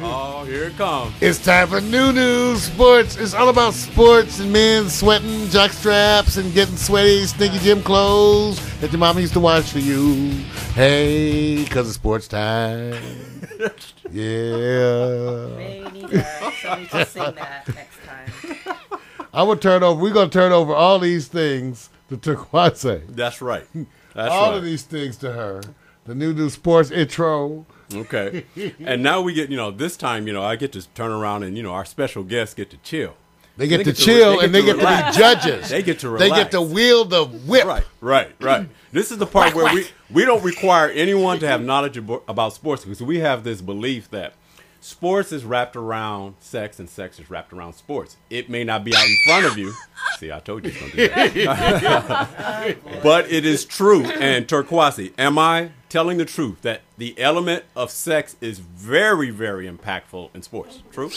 Oh, here it comes. It's time for New Sports. It's all about sports and men sweating jock straps and getting sweaty, stinky gym clothes that your mama used to wash for you. Hey, because it's sports time. Yeah. May need somebody to sing that next time. We're going to turn over all these things to Turquoise. That's right. All of these things to her. The New Sports intro. Okay. And now we get, this time, I get to turn around and, our special guests get to chill. They get to chill and they get to be judges. They get to relax. They get to wield the whip. Right. This is the part where we don't require anyone to have knowledge about sports, because we have this belief that sports is wrapped around sex and sex is wrapped around sports. It may not be out in front of you. See, I told you it's going to do that. But it is true. And Turquoise, am I telling the truth that the element of sex is very, very impactful in sports? True?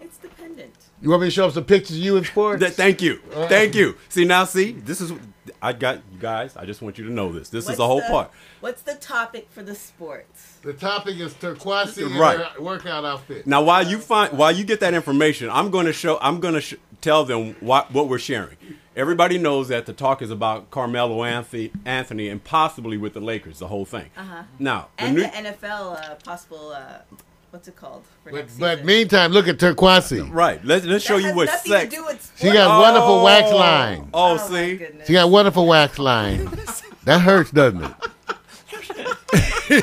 It's dependent. You want me to show up some pictures of you in sports? Thank you. Thank you. See, this is, I got you guys, I just want you to know this. This is the whole part. What's the topic for the sports? The topic is Turquoise and her workout outfit. Now, while you get that information, I'm going to tell them what we're sharing. Everybody knows that the talk is about Carmelo Anthony and possibly with the Lakers, the whole thing. Now, and the NFL possible. What's it called? But meantime, look at Turquoise. Right. Let's show you what sex. She got wonderful wax line. Oh, see, she got wonderful wax line. That hurts, doesn't it? I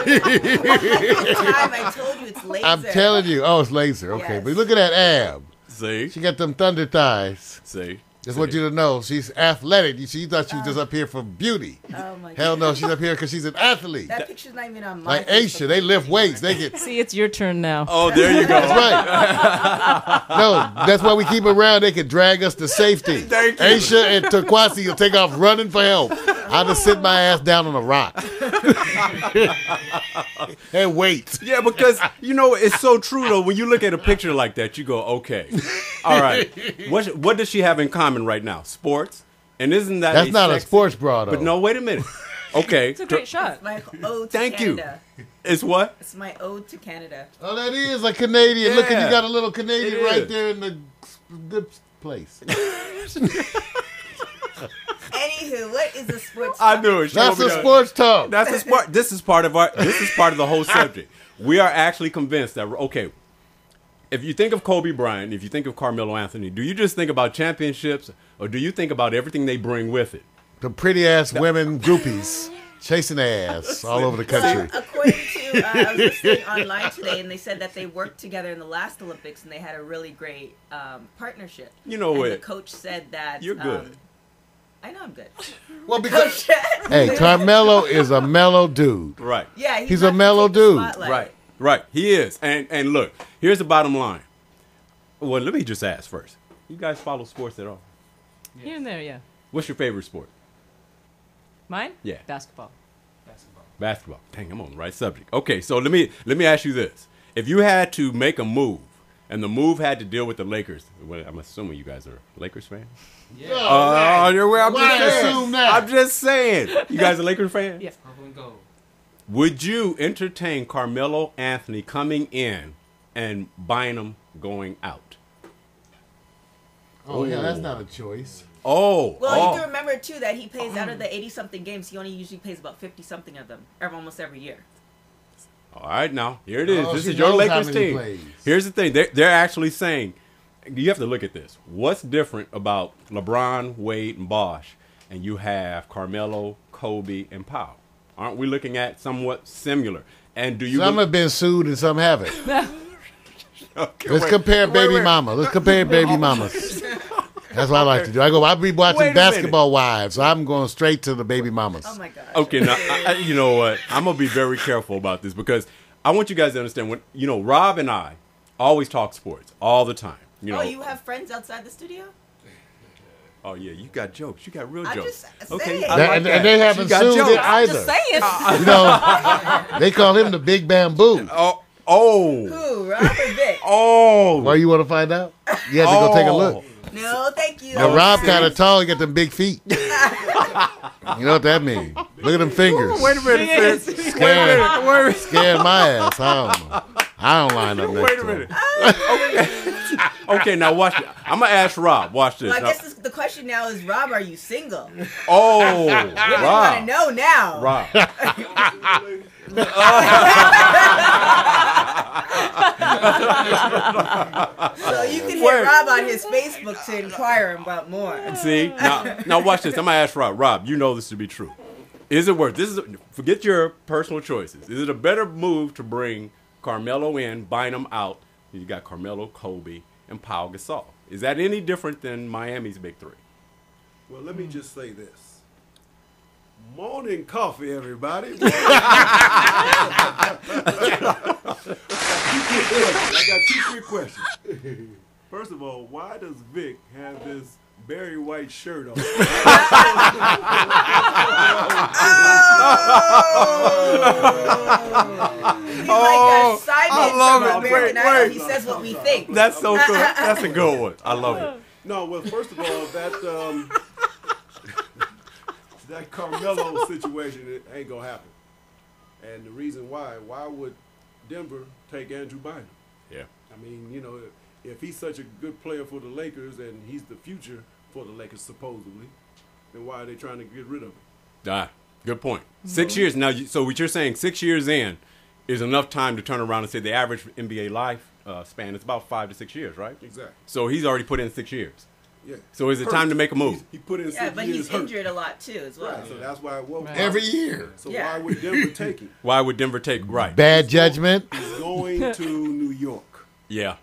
told you it's laser. I'm telling you. Oh, it's laser. Okay, yes. But look at that ab. See, she got them thunder thighs. See. Just want you to know, she's athletic. You thought she was just up here for beauty. Oh my God. Hell no, she's up here because she's an athlete. That picture's not even on my like Aisha, they lift weights. They get. See, it's your turn now. Oh, there you go. That's right. No, that's why we keep around. They can drag us to safety. Thank you. Aisha and Turquoise will take off running for help. I'll just sit my ass down on a rock and wait. Yeah, because it's so true though. When you look at a picture like that, you go, okay, all right. What does she have in common right now? Sports, and isn't that? That's not a sports bra though. But no, wait a minute. Okay, it's a great shot. It's my ode to Canada. It's what? It's my ode to Canada. Oh, that is a Canadian. Yeah. Look, you got a little Canadian right there in the good place. Anywho, what is a sports? I knew it. That's a sports talk. That's a sport. This is part of the whole subject. We are actually convinced that if you think of Kobe Bryant, if you think of Carmelo Anthony, do you just think about championships, or do you think about everything they bring with it? The pretty ass women groupies chasing ass all over the country. Well, according to, I was listening online today, and they said that they worked together in the last Olympics, and they had a really great partnership. You know what? The coach said that you're good. I know I'm good. Well, because hey, Carmelo is a mellow dude. Right. Yeah, he's a mellow dude. Right. He is. And look, here's the bottom line. Well, let me just ask first. You guys follow sports at all? Yes. Here and there, yeah. What's your favorite sport? Mine? Yeah. Basketball. Dang, I'm on the right subject. Okay, so let me ask you this. If you had to make a move, and the move had to deal with the Lakers, well, I'm assuming you guys are Lakers fans? Yeah. I'm just saying. You guys are Lakers fans? Yes. Purple and gold. Would you entertain Carmelo Anthony coming in and buying him going out? Oh, yeah, that's not a choice. Oh. Well, you can remember, too, that he plays out of the 80-something games, he only usually plays about 50-something of them, almost every year. All right, now, here it is. This is your Lakers team. Here's the thing. They're actually saying, you have to look at this. What's different about LeBron, Wade, and Bosh, and you have Carmelo, Kobe, and Powell? Aren't we looking at somewhat similar? And do you? Some have been sued and some haven't. Okay, Let's compare baby mama. Let's compare baby mamas. That's what I like to do. I be watching Basketball Wives, so I'm going straight to the baby mamas. Oh my gosh. Okay, now you know what? I'm gonna be very careful about this because I want you guys to understand. When Rob and I always talk sports all the time. Oh, you have friends outside the studio? Oh yeah, you got jokes. You got real jokes. Just okay, saying. And they haven't sued it either. Just saying. They call him the Big Bamboo. Oh. Who? Rob or Vic? Oh. Why you want to find out? You have to go take a look. No, thank you. Now, Rob kind of tall. He got them big feet. You know what that means? Look at them fingers. Wait a minute, sis. Scared my ass. I don't know. I don't line up next Wait a to minute. him. Okay, now watch it. I'm gonna ask Rob. Watch this. Well, I guess the question now is, Rob, are you single? Oh, I want to Rob. know now. Rob. So you can hit Rob on his Facebook to inquire about more. See, now watch this. I'm gonna ask Rob. Rob, you know this to be true. Is it worth? Forget your personal choices. Is it a better move to bring Carmelo in, bind him out? You got Carmelo, Kobe, and Pau Gasol. Is that any different than Miami's big three? Well, let me just say this. Morning coffee, everybody. I got 2 quick questions. First of all, why does Vic have this Barry White shirt on? He's like Simon from American Idol. He says what we think. That's so good. That's a good one. I love it. No, well, first of all, that Carmelo situation, it ain't gonna happen. And the reason why would Denver take Andrew Bynum? Yeah. I mean, you know, if he's such a good player for the Lakers and he's the future for the Lakers supposedly, then why are they trying to get rid of him? Good point. 6 years now. So what you're saying, 6 years in, is enough time to turn around and say the average NBA life span is about 5 to 6 years, right? Exactly. So he's already put in 6 years. Yeah. So is it time to make a move? He put in 6 Yeah, but years he's hurt. injured a lot too as well. Right, so that's why Every year. So Yeah. why would Denver take him? Why would Denver take right? Bad judgment. He's going to New York. Yeah,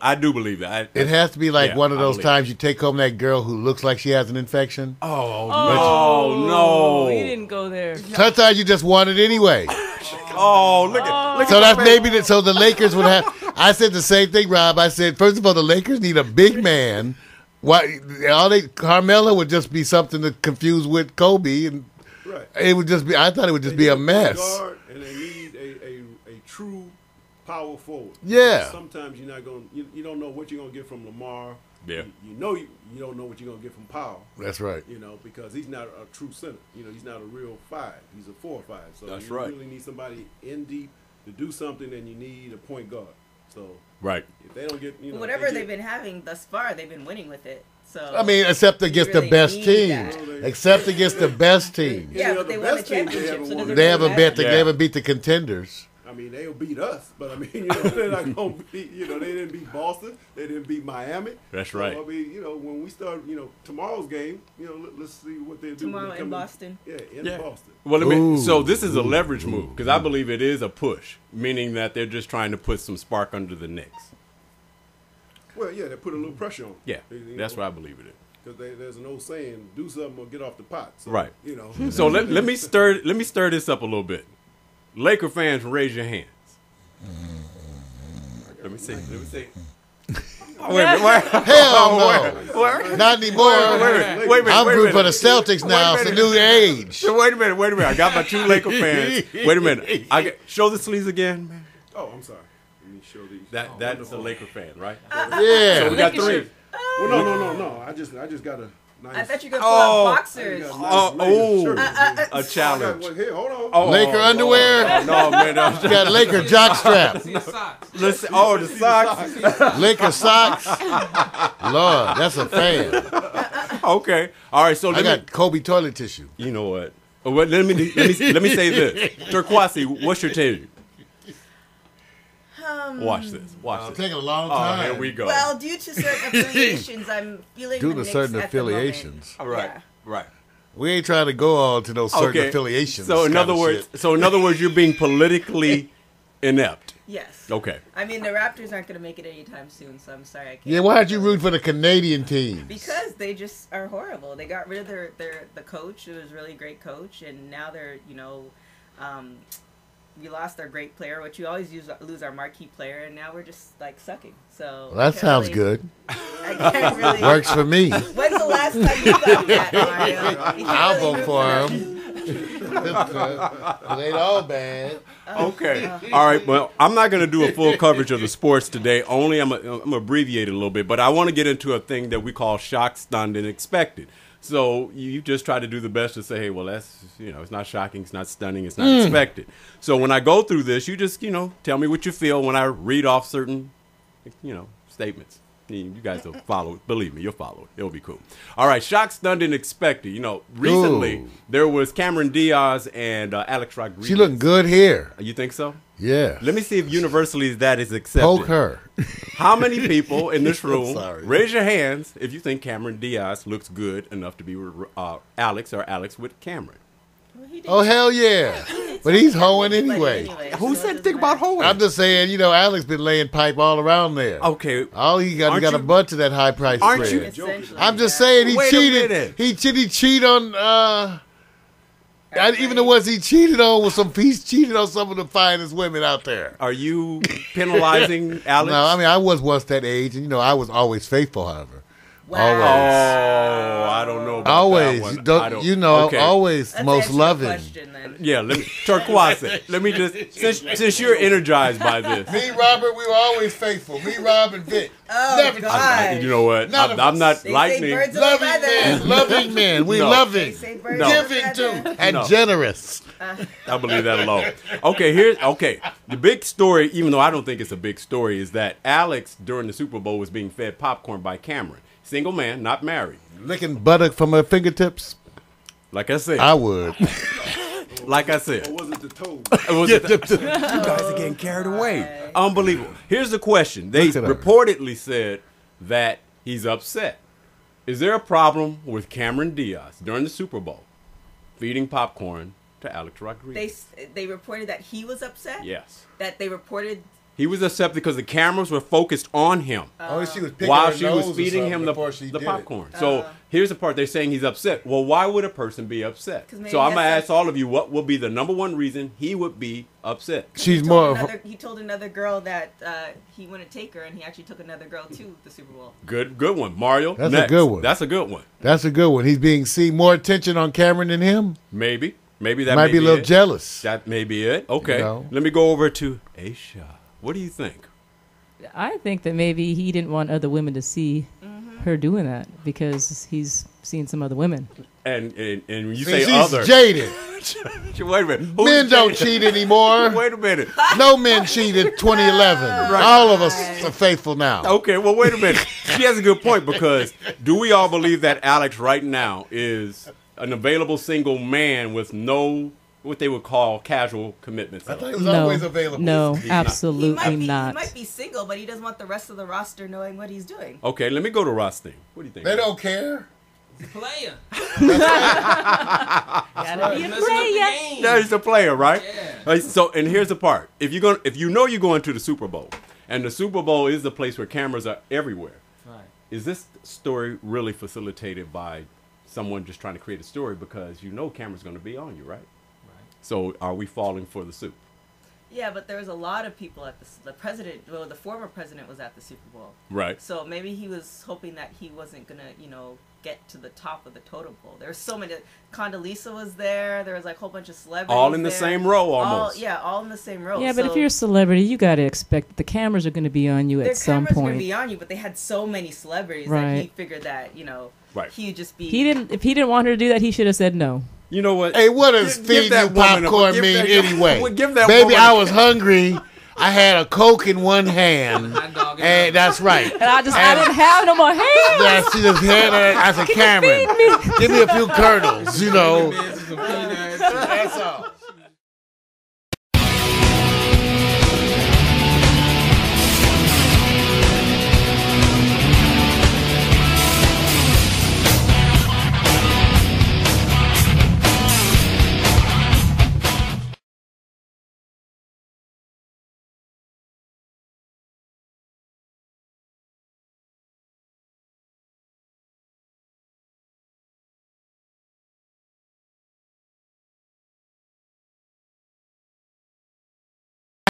I do believe that. It has to be like Yeah, one of I those believe times you take home that girl who looks like she has an infection. Oh no! He didn't go there. Sometimes you just want it anyway. Oh, look at So that's maybe so the Lakers would have. I said the same thing, Rob. I said first of all the Lakers need a big man. Why Carmelo would just be something to confuse with Kobe, and Right. it would just be. I thought it would just be a mess. Guard, and they need a true power forward. Yeah. Sometimes you're not going. You don't know what you're going to get from Lamar. Yeah. You know you don't know what you're going to get from Powell. That's right. You know, because he's not a true center. You know, he's not a real 5. He's a 4 or 5. So That's you right. really need somebody in deep to do something, and you need a point guard. So right. if they don't get, Whatever they've been having thus far, they've been winning with it. So I mean, except against really the best need teams. that. Except against the best teams. Yeah, the but they won the best team, they championship, haven't so won. does it They really haven't matter? beat. They haven't beat the contenders. I mean, they'll beat us, but I mean, they're not going to beat. They didn't beat Boston. They didn't beat Miami. That's So, right. I mean, when we start, tomorrow's game, let's see what they do. Tomorrow when they in come Boston. Yeah, in Boston. Well, Ooh. so this is a leverage move because I believe it is a push, meaning that they're just trying to put some spark under the Knicks. Well, yeah, they put a little pressure on. Yeah, that's what I believe it is. Because there's an old saying, "Do something or get off the pot." So, Right. You know. So let me stir this up a little bit. Laker fans, raise your hands. Let me see. Oh, wait a minute. Hell no. Where? Not anymore. Wait a minute. I'm rooting for the Celtics now. It's a new age. Wait a minute. I got my 2 Laker fans. Wait a minute. Show the sleeves again, man. Oh, I'm sorry. Let me show these. That's a Laker fan, right? Yeah. So we got Lakers 3. should- Well, no. I just got a nice. I thought you were going to pull out boxers. I got a nice Lakers shirt. A I challenge. got one here. Hold on. Oh, Laker underwear. No, man. You got Laker jockstrap. Listen, the socks. Laker socks. Lord, that's a fan. Okay. All right. So I got Kobe toilet tissue. You know what? Let me say this. Turquoise, what's your take? Watch this. It's taking a long Oh, time. here we go. Well, due to certain affiliations, I'm feeling Due the to Knicks certain at the moment. affiliations. All right. Yeah. Right. We ain't trying to go on to those certain affiliations. So in kind other of words, shit. you're being politically inept. Yes. Okay. I mean, the Raptors aren't going to make it anytime soon, so I'm sorry I can't. Yeah, why'd you root for the Canadian teams? Because they just are horrible. They got rid of the coach, who was a really great coach, and now they're, we lost our great player, which we always lose our marquee player, and now we're just like sucking. So Well, that sounds good. I can't really. Works for me. When's the last time you got that, Mario? You can't I'll really vote root for them. him. It ain't all bad. Okay. All right. Well, I'm not going to do a full coverage of the sports today. Only I'm going to abbreviate it a little bit, but I want to get into a thing that we call shock, stunned, and expected. So you just try to do the best to say, hey, well, that's, it's not shocking, it's not stunning, it's not expected. So when I go through this, you just, tell me what you feel when I read off certain, statements. You guys will follow it. Believe me, you'll follow it. It'll be cool. All right, shocked, stunned, and expected. Recently there was Cameron Diaz and Alex Rodriguez. She looking good here. You think so? Yeah. Let me see if universally that is accepted. Poke her. How many people in this room, Sorry. raise your hands if you think Cameron Diaz looks good enough to be with Alex or Alex with Cameron? Well, he did. Oh, hell yeah. But he's hoeing anyway. Who said think about hoeing? I'm just saying, Alex been laying pipe all around there. Okay. All he got a bunch of that high price Aren't spread. you? I'm just saying he Wait a cheated. minute. He cheated on even the ones he cheated on was he's cheated on some of the finest women out there. Are you penalizing Alex? No, I mean I was once that age, and I was always faithful. However, Wow. Oh, I don't know. About always, that one. don't, I don't- you know, okay. always Let's most answer your loving. question, then. Yeah, let me turquoise. Let me just since you're energized by this. Me, Robert, we were always faithful. Me, Rob, and Vic. Oh, Never God. You know what? None of I'm us. not They say lightning. birds of a Loving feather. men, loving men. We No. They loving, say birds No. of a giving feather. too, and No. generous. I believe that alone. Okay. The big story, even though I don't think it's a big story, is that Alex during the Super Bowl was being fed popcorn by Cameron. Single man, not married. Licking buttock from her fingertips. Like I said. I would. Or was it the toe? You guys are getting carried away. Unbelievable. Here's the question. They Look at her. reportedly said that he's upset. Is there a problem with Cameron Diaz during the Super Bowl feeding popcorn to Alex Rodriguez? They reported that he was upset. Yes. That they reported. He was upset because the cameras were focused on him Oh, she was picking while her she nose was or feeding him something the before she did it. popcorn. So here's the part. They're saying he's upset. Well, why would a person be upset? 'Cause maybe So I'm going to that's ask all of you, what would be the number one reason he would be upset? She's He more told of another, he told another girl that he wouldn't take her, and he actually took another girl to the Super Bowl. Good one. Mario, That's a next. good one. That's a good one. That's a good one. He's being seen more attention on Cameron than him. Maybe that Might be a little it. jealous. That may be it. Okay. You know? Let me go over to Aisha. What do you think? I think that maybe he didn't want other women to see her doing that because he's seen some other women. And when you See, say she's other, jaded. wait a minute. Who's Men don't jaded? cheat anymore. Wait a minute. No men cheated 2011. All of us are faithful now. Okay, well, wait a minute. She has a good point because do we all believe that Alex right now is an available single man with no, what they would call casual commitments? I thought he was No, always available. no, He absolutely not. might be single, but he doesn't want the rest of the roster knowing what he's doing. Okay, let me go to Rothstein. What do you think? They don't care. Player. Gotta be a Messing up the player. game. Yeah, he's a player, right? Yeah. Right, so, and here's the part: if you're going to the Super Bowl, and the Super Bowl is the place where cameras are everywhere, Right. is this story really facilitated by someone just trying to create a story because cameras going to be on you, right? So, are we falling for the soup? Yeah, but there was a lot of people at the president. Well, the former president was at the Super Bowl, Right. so maybe he was hoping that he wasn't gonna, get to the top of the totem pole. There were so many. Condoleezza was there. There was like a whole bunch of celebrities. All in the there. same row, almost. All in the same row. Yeah, but So if you're a celebrity, you got to expect that the cameras are going to be on you their at some cameras gonna point. be on you, but they had so many celebrities that Right. he figured that Right. he'd just be. If he didn't want her to do that, he should have said no. You know what? Hey, what does Give feeding that you woman a- popcorn give mean that- anyway? Well, give that Baby, woman I a- was hungry. I had a Coke in one hand. Hot dog in And that's right. And I didn't have no more hands. Yeah, she just had her. I said, Cameron, give me a few kernels, Some peanuts. That's all.